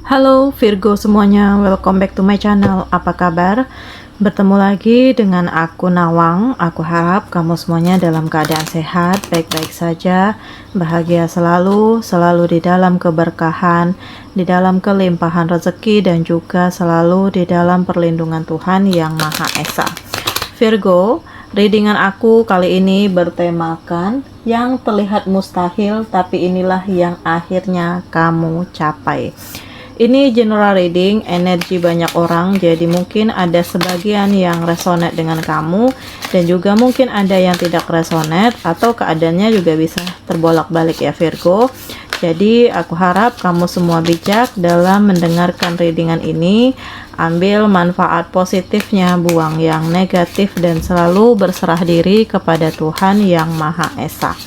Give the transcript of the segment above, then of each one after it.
Halo Virgo semuanya, welcome back to my channel. Apa kabar? Bertemu lagi dengan aku Nawang. Aku harap kamu semuanya dalam keadaan sehat, baik-baik saja, bahagia selalu, selalu di dalam keberkahan, di dalam kelimpahan rezeki, dan juga selalu di dalam perlindungan Tuhan Yang Maha Esa. Virgo, readingan aku kali ini bertemakan yang terlihat mustahil, tapi inilah yang akhirnya kamu capai. Ini general reading, energi banyak orang, jadi mungkin ada sebagian yang resonate dengan kamu, dan juga mungkin ada yang tidak resonate, atau keadaannya juga bisa terbolak-balik ya Virgo. Jadi aku harap kamu semua bijak dalam mendengarkan readingan ini, ambil manfaat positifnya, buang yang negatif, dan selalu berserah diri kepada Tuhan Yang Maha Esa.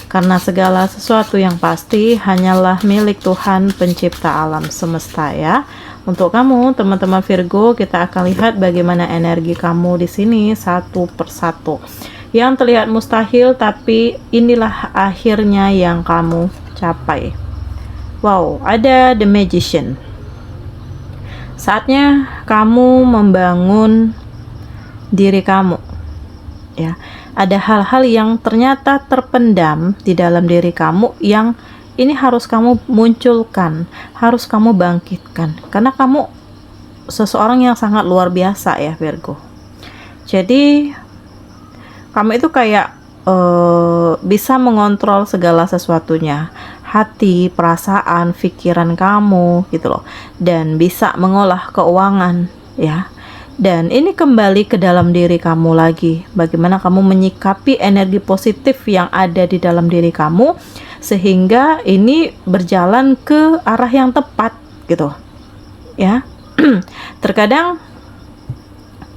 Karena segala sesuatu yang pasti hanyalah milik Tuhan pencipta alam semesta ya. Untuk kamu teman-teman Virgo, kita akan lihat bagaimana energi kamu di sini satu persatu. Yang terlihat mustahil, tapi inilah akhirnya yang kamu capai. Wow, ada The Magician. Saatnya kamu membangun diri kamu. Ya, ada hal-hal yang ternyata terpendam di dalam diri kamu yang ini harus kamu munculkan, harus kamu bangkitkan, karena kamu seseorang yang sangat luar biasa ya Virgo. Jadi kamu itu kayak bisa mengontrol segala sesuatunya, hati, perasaan, pikiran kamu gitu loh, dan bisa mengolah keuangan ya. Dan ini kembali ke dalam diri kamu lagi, bagaimana kamu menyikapi energi positif yang ada di dalam diri kamu, sehingga ini berjalan ke arah yang tepat gitu ya. Terkadang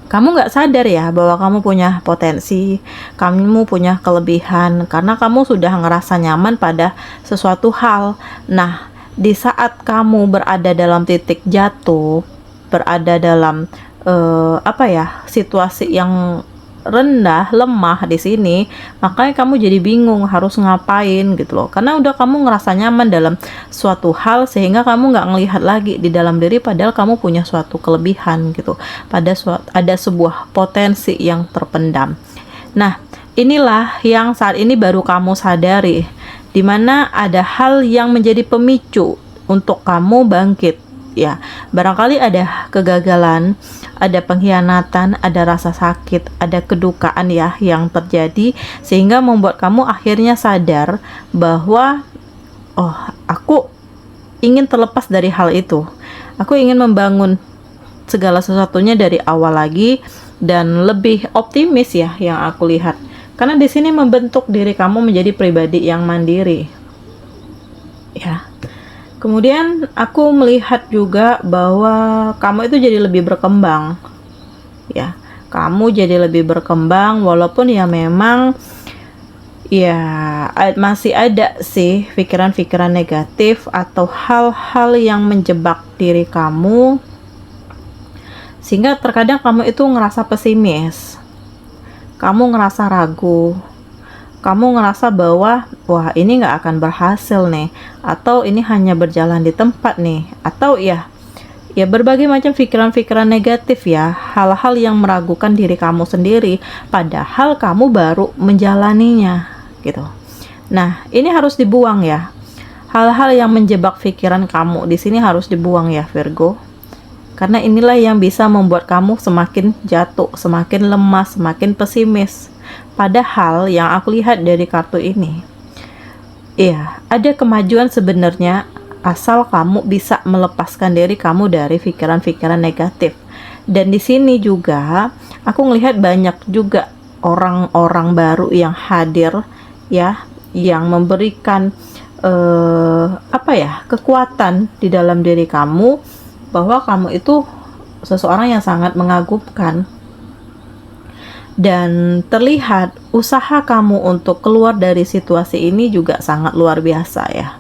kamu nggak sadar ya bahwa kamu punya potensi, kamu punya kelebihan, karena kamu sudah ngerasa nyaman pada sesuatu hal. Nah, di saat kamu berada dalam titik jatuh, berada dalam situasi yang rendah, lemah di sini, makanya kamu jadi bingung harus ngapain gitu loh, karena udah kamu ngerasa nyaman dalam suatu hal, sehingga kamu nggak ngelihat lagi di dalam diri, padahal kamu punya suatu kelebihan gitu, ada sebuah potensi yang terpendam. Nah, inilah yang saat ini baru kamu sadari, dimana ada hal yang menjadi pemicu untuk kamu bangkit ya. Barangkali ada kegagalan, ada pengkhianatan, ada rasa sakit, ada kedukaan ya yang terjadi, sehingga membuat kamu akhirnya sadar bahwa oh, aku ingin terlepas dari hal itu, aku ingin membangun segala sesuatunya dari awal lagi dan lebih optimis ya yang aku lihat, karena di sini membentuk diri kamu menjadi pribadi yang mandiri ya. Kemudian aku melihat juga bahwa kamu itu jadi lebih berkembang ya. Kamu jadi lebih berkembang, walaupun ya memang ya masih ada sih pikiran-pikiran negatif atau hal-hal yang menjebak diri kamu, sehingga terkadang kamu itu ngerasa pesimis, kamu ngerasa ragu, kamu ngerasa bahwa wah ini nggak akan berhasil nih, atau ini hanya berjalan di tempat nih, atau ya berbagai macam pikiran-pikiran negatif ya, hal-hal yang meragukan diri kamu sendiri, padahal kamu baru menjalaninya gitu. Nah, ini harus dibuang ya, hal-hal yang menjebak pikiran kamu di sini harus dibuang ya Virgo, karena inilah yang bisa membuat kamu semakin jatuh, semakin lemah, semakin pesimis. Padahal yang aku lihat dari kartu ini, iya, ada kemajuan sebenarnya asal kamu bisa melepaskan diri kamu dari pikiran-pikiran negatif. Dan di sini juga aku ngelihat banyak juga orang-orang baru yang hadir ya, yang memberikan kekuatan di dalam diri kamu, bahwa kamu itu seseorang yang sangat mengagumkan. Dan terlihat usaha kamu untuk keluar dari situasi ini juga sangat luar biasa ya,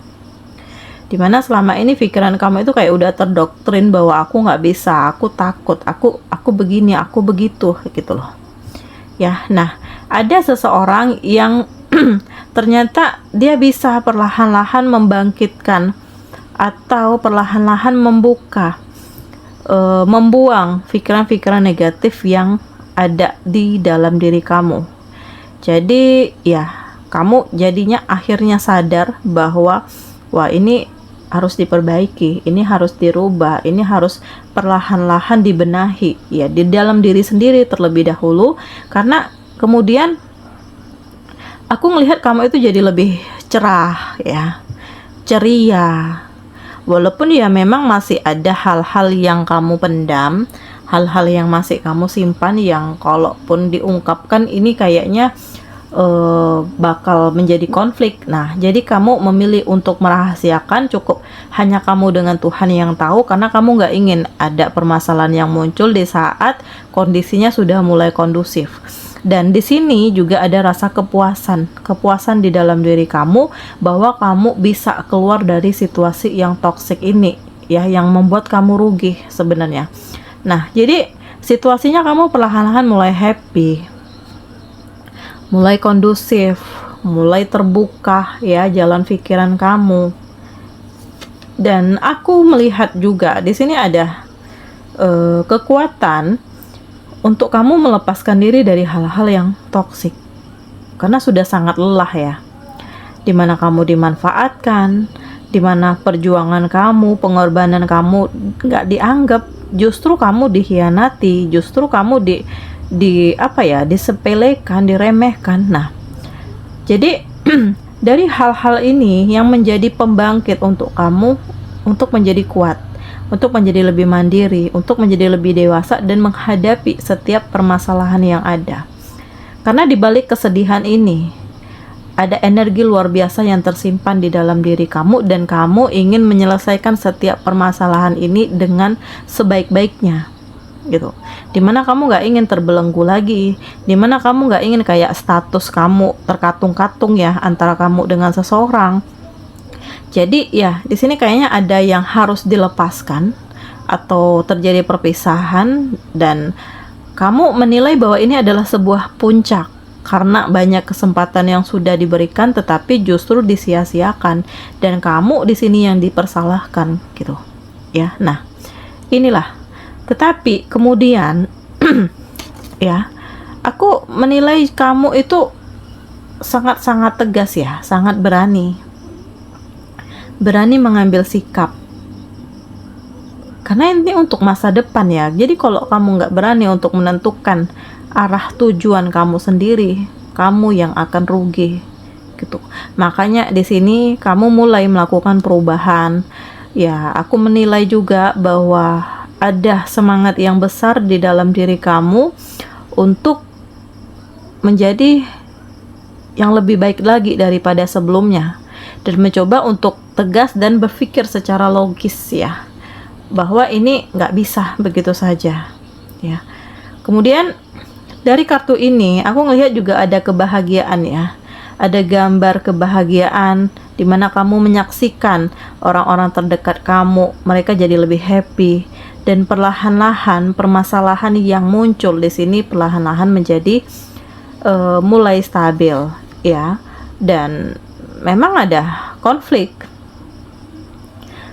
dimana selama ini pikiran kamu itu kayak udah terdoktrin bahwa aku nggak bisa, aku takut, aku begini, aku begitu gitu loh ya. Nah, ada seseorang yang ternyata dia bisa perlahan-lahan membangkitkan atau perlahan-lahan membuang pikiran-pikiran negatif yang ada di dalam diri kamu. Jadi ya, kamu jadinya akhirnya sadar bahwa wah, ini harus diperbaiki, ini harus dirubah, ini harus perlahan-lahan dibenahi ya di dalam diri sendiri terlebih dahulu, karena kemudian aku melihat kamu itu jadi lebih cerah ya, ceria. Walaupun ya memang masih ada hal-hal yang kamu pendam, hal-hal yang masih kamu simpan, yang kalaupun diungkapkan ini kayaknya bakal menjadi konflik. Nah, jadi kamu memilih untuk merahasiakan, cukup hanya kamu dengan Tuhan yang tahu, karena kamu nggak ingin ada permasalahan yang muncul di saat kondisinya sudah mulai kondusif. Dan di sini juga ada rasa kepuasan di dalam diri kamu bahwa kamu bisa keluar dari situasi yang toksik ini ya, yang membuat kamu rugi sebenarnya. Nah, jadi situasinya kamu perlahan-lahan mulai happy, mulai kondusif, mulai terbuka ya jalan pikiran kamu. Dan aku melihat juga di sini ada kekuatan untuk kamu melepaskan diri dari hal-hal yang toksik, karena sudah sangat lelah ya, dimana kamu dimanfaatkan, dimana perjuangan kamu, pengorbanan kamu nggak dianggap, justru kamu dikhianati, justru kamu disepelekan, diremehkan. Nah, jadi dari hal-hal ini yang menjadi pembangkit untuk kamu untuk menjadi kuat, untuk menjadi lebih mandiri, untuk menjadi lebih dewasa dan menghadapi setiap permasalahan yang ada. Karena di balik kesedihan ini ada energi luar biasa yang tersimpan di dalam diri kamu, dan kamu ingin menyelesaikan setiap permasalahan ini dengan sebaik-baiknya gitu. Dimana kamu gak ingin terbelenggu lagi, dimana kamu gak ingin kayak status kamu terkatung-katung ya antara kamu dengan seseorang. Jadi ya di sini kayaknya ada yang harus dilepaskan atau terjadi perpisahan, dan kamu menilai bahwa ini adalah sebuah puncak karena banyak kesempatan yang sudah diberikan tetapi justru disia-siakan, dan kamu di sini yang dipersalahkan gitu ya. Nah, inilah. Tetapi kemudian ya, aku menilai kamu itu sangat-sangat tegas ya, sangat berani mengambil sikap, karena ini untuk masa depan ya. Jadi kalau kamu nggak berani untuk menentukan arah tujuan kamu sendiri, kamu yang akan rugi gitu. Makanya di sini kamu mulai melakukan perubahan ya. Aku menilai juga bahwa ada semangat yang besar di dalam diri kamu untuk menjadi yang lebih baik lagi daripada sebelumnya, dan mencoba untuk tegas dan berpikir secara logis ya, bahwa ini nggak bisa begitu saja ya. Kemudian dari kartu ini aku ngelihat juga ada kebahagiaan ya, ada gambar kebahagiaan di mana kamu menyaksikan orang-orang terdekat kamu, mereka jadi lebih happy, dan perlahan-lahan permasalahan yang muncul di sini perlahan-lahan menjadi mulai stabil ya. Dan memang ada konflik,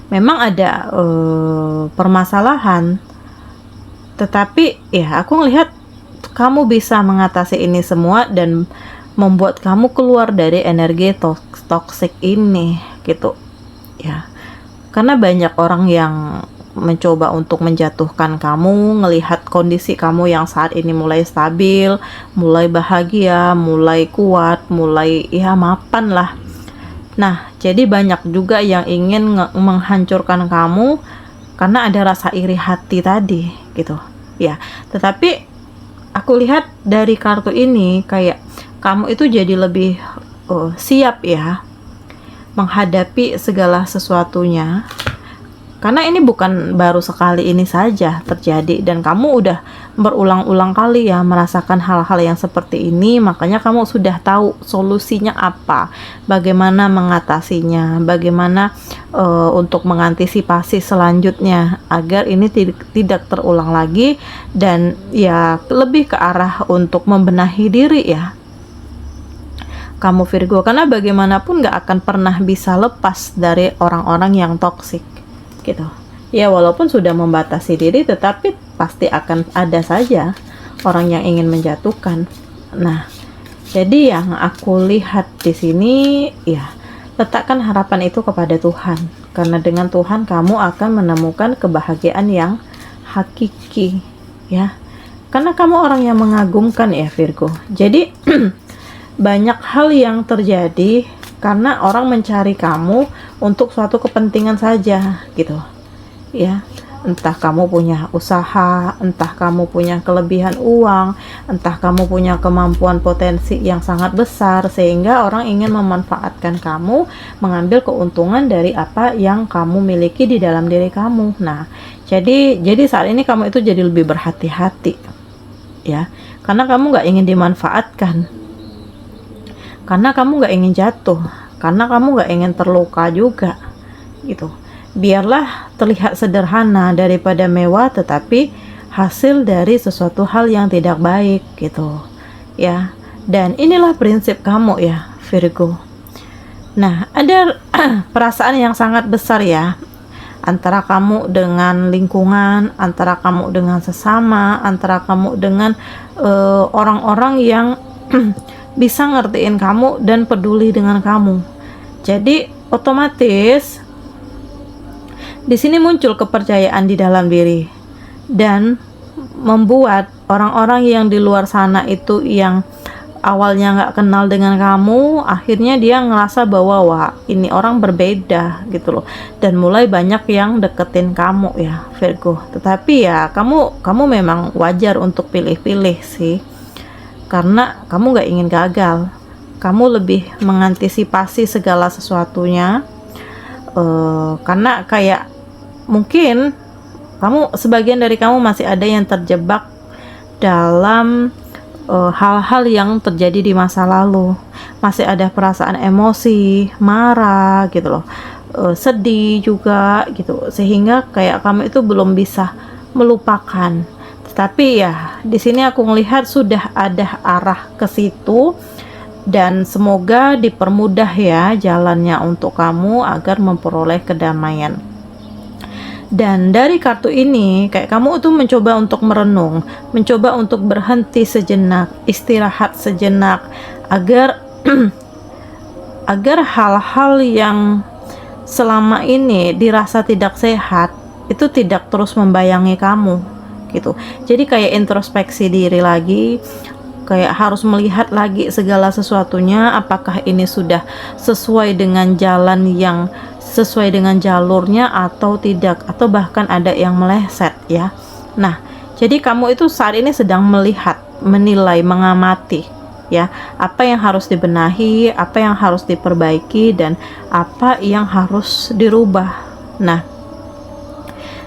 memang ada permasalahan, tetapi ya aku ngelihat kamu bisa mengatasi ini semua dan membuat kamu keluar dari energi toksik ini gitu ya. Karena banyak orang yang mencoba untuk menjatuhkan kamu, ngelihat kondisi kamu yang saat ini mulai stabil, mulai bahagia, mulai kuat, mulai ya mapan lah. Nah, jadi banyak juga yang ingin menghancurkan kamu karena ada rasa iri hati tadi gitu ya. Tetapi aku lihat dari kartu ini kayak kamu itu jadi lebih siap ya menghadapi segala sesuatunya, karena ini bukan baru sekali ini saja terjadi, dan kamu udah berulang-ulang kali ya merasakan hal-hal yang seperti ini. Makanya kamu sudah tahu solusinya apa, bagaimana mengatasinya, bagaimana untuk mengantisipasi selanjutnya agar ini tidak terulang lagi, dan ya lebih ke arah untuk membenahi diri ya. kamu Virgo, karena bagaimanapun nggak akan pernah bisa lepas dari orang-orang yang toksik gitu ya. Walaupun sudah membatasi diri, tetapi pasti akan ada saja orang yang ingin menjatuhkan. Nah, jadi yang aku lihat di sini ya, letakkan harapan itu kepada Tuhan, karena dengan Tuhan kamu akan menemukan kebahagiaan yang hakiki ya, karena kamu orang yang mengagumkan ya Virgo. Jadi banyak hal yang terjadi karena orang mencari kamu untuk suatu kepentingan saja gitu ya. Entah kamu punya usaha, entah kamu punya kelebihan uang, entah kamu punya kemampuan potensi yang sangat besar, sehingga orang ingin memanfaatkan kamu, mengambil keuntungan dari apa yang kamu miliki di dalam diri kamu. Nah, jadi saat ini kamu itu jadi lebih berhati-hati ya, karena kamu nggak ingin dimanfaatkan, karena kamu nggak ingin jatuh, karena kamu nggak ingin terluka juga gitu. Biarlah terlihat sederhana daripada mewah, tetapi hasil dari sesuatu hal yang tidak baik gitu ya. Dan inilah prinsip kamu ya Virgo. Nah, ada perasaan yang sangat besar ya, antara kamu dengan lingkungan, antara kamu dengan sesama, antara kamu dengan orang-orang yang bisa ngertiin kamu dan peduli dengan kamu. Jadi otomatis di sini muncul kepercayaan di dalam diri dan membuat orang-orang yang di luar sana itu yang awalnya nggak kenal dengan kamu, akhirnya dia ngerasa bahwa wah ini orang berbeda gitu loh, dan mulai banyak yang deketin kamu ya Virgo. Tetapi ya kamu memang wajar untuk pilih-pilih sih, karena kamu nggak ingin gagal, kamu lebih mengantisipasi segala sesuatunya. Karena kayak mungkin sebagian dari kamu masih ada yang terjebak dalam hal-hal yang terjadi di masa lalu, masih ada perasaan emosi, marah gitu loh, sedih juga gitu, sehingga kayak kamu itu belum bisa melupakan. Tetapi ya di sini aku melihat sudah ada arah ke situ, dan semoga dipermudah ya jalannya untuk kamu agar memperoleh kedamaian. Dan dari kartu ini kayak kamu tuh mencoba untuk merenung, mencoba untuk berhenti sejenak, istirahat sejenak, agar agar hal-hal yang selama ini dirasa tidak sehat itu tidak terus membayangi kamu gitu. Jadi kayak introspeksi diri lagi, kayak harus melihat lagi segala sesuatunya, apakah ini sudah sesuai dengan jalan yang sesuai dengan jalurnya atau tidak, atau bahkan ada yang meleset ya. Nah, jadi kamu itu saat ini sedang melihat, menilai, mengamati ya, apa yang harus dibenahi, apa yang harus diperbaiki, dan apa yang harus dirubah. Nah,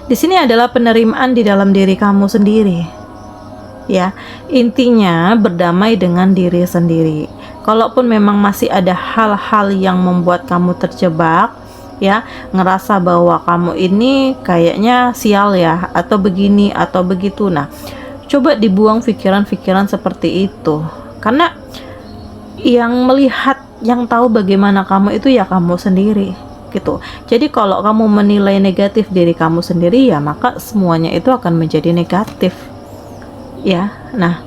di sini adalah penerimaan di dalam diri kamu sendiri ya. Intinya berdamai dengan diri sendiri. Kalaupun memang masih ada hal-hal yang membuat kamu terjebak ya, ngerasa bahwa kamu ini kayaknya sial ya, atau begini atau begitu, nah coba dibuang pikiran-pikiran seperti itu, karena yang melihat, yang tahu bagaimana kamu itu ya kamu sendiri gitu. Jadi kalau kamu menilai negatif diri kamu sendiri ya, maka semuanya itu akan menjadi negatif ya. Nah,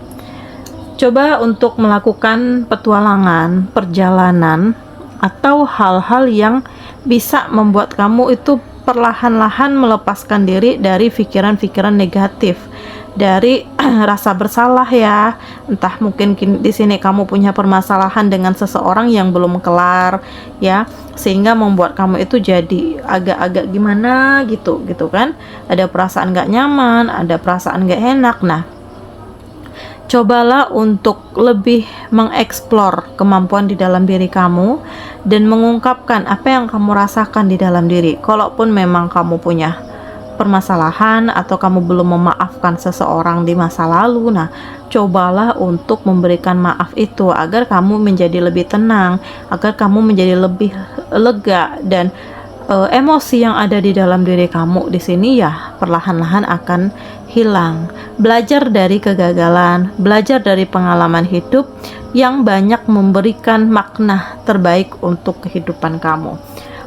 coba untuk melakukan petualangan, perjalanan, atau hal-hal yang bisa membuat kamu itu perlahan-lahan melepaskan diri dari pikiran-pikiran negatif, dari rasa bersalah ya. Entah mungkin di sini kamu punya permasalahan dengan seseorang yang belum kelar ya, sehingga membuat kamu itu jadi agak-agak gimana gitu kan. Ada perasaan gak nyaman, ada perasaan gak enak. Nah, cobalah untuk lebih mengeksplor kemampuan di dalam diri kamu dan mengungkapkan apa yang kamu rasakan di dalam diri. Kalaupun memang kamu punya permasalahan atau kamu belum memaafkan seseorang di masa lalu, nah cobalah untuk memberikan maaf itu agar kamu menjadi lebih tenang, agar kamu menjadi lebih lega, dan emosi yang ada di dalam diri kamu di sini ya perlahan-lahan akan hilang. Belajar dari kegagalan, belajar dari pengalaman hidup yang banyak memberikan makna terbaik untuk kehidupan kamu.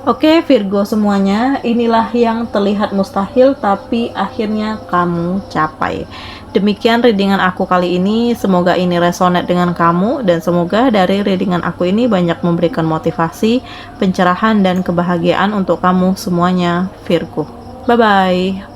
Oke Virgo semuanya, inilah yang terlihat mustahil tapi akhirnya kamu capai. Demikian readingan aku kali ini, semoga ini resonate dengan kamu dan semoga dari readingan aku ini banyak memberikan motivasi, pencerahan dan kebahagiaan untuk kamu semuanya Virgo. Bye bye.